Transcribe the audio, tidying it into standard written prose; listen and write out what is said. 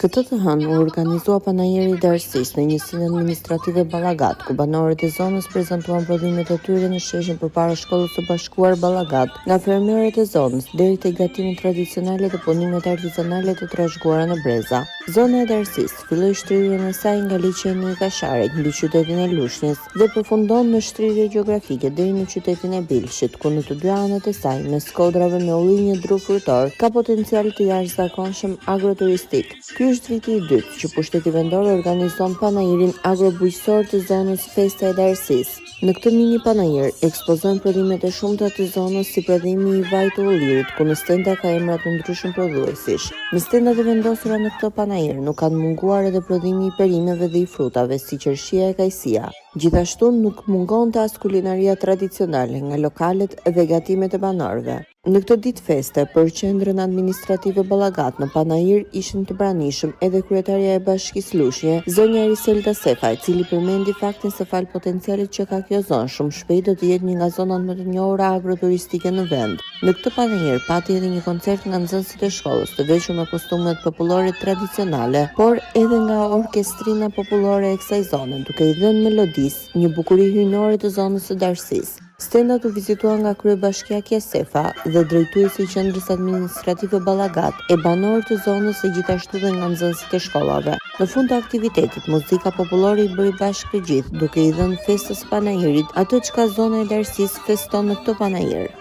Këtë të hënë u organizua panajeri i Darësisë në njësinë administrative Ballagat, ku banorët e zonës prezantuan prodhimet e tyre në sheshin përpara shkollës së bashkuar Ballagat, nga fermerët e zonës deri te gatimet tradicionale dhe punimet artizanale të trashëguara në breza. Zona e Darësisë filloi shtrirjen e saj nga liçeni i Kasharit mbi qytetin e Lushnjës dhe përfundon në shtrirje gjeografike deri në qytetin e Bilshit, ku në të dy anët e saj, mes kodrave me ullinj dru frutor, ka potencial të jashtëzakonshëm agroturistik. Ky është viti i dytë që pushteti vendor organizon panajirin agrobujqësor të zonës Festa e Darësisë. Në këtë mini panajir ekspozojnë prodhimet e shumta të zonës, si prodhimi i vajit të ullirit, ku në stenda ka emra të ndryshëm prodhuesish. Në stendat e vendosura në këtë panajir nuk kanë munguar edhe prodhimi i perimeve dhe i frutave, si qershia e kajsia. Gjithashtu nuk mungonte as kulinaria tradicionale nga lokalet dhe gatimet e banorëve. Në këtë ditë feste, për qendrën administrative Ballagat në panajir ishin të pranishëm edhe kryetaria e Bashkisë Lushnje, zonja Eriselda Sefa, i cili përmendi faktin se fal potencialit që ka kjo zonë, shumë shpejt do të jetë një nga zonat më të njohura agroturistike në vend. Në këtë panajir pati edhe një koncert nga nxënësit e shkollës, të veçur me kostumet popullore tradicionale, por edhe nga orkestrina popullore e kësaj zone, duke i dhënë melodisë një bukuri hyjnore të zonës së Darësisë. Stendat u vizituan nga kryebashkiakia Sefa dhe drejtuesi i qendrës administrative Ballagat, e banorët të zonës e gjithashtu dhe nga nxënësit e shkollave. Në fund të aktivitetit, muzika popullore i bëri bashkë të gjithë, duke i dhënë festës panajirit atë çka zona e Darësisë feston në këtë panajir.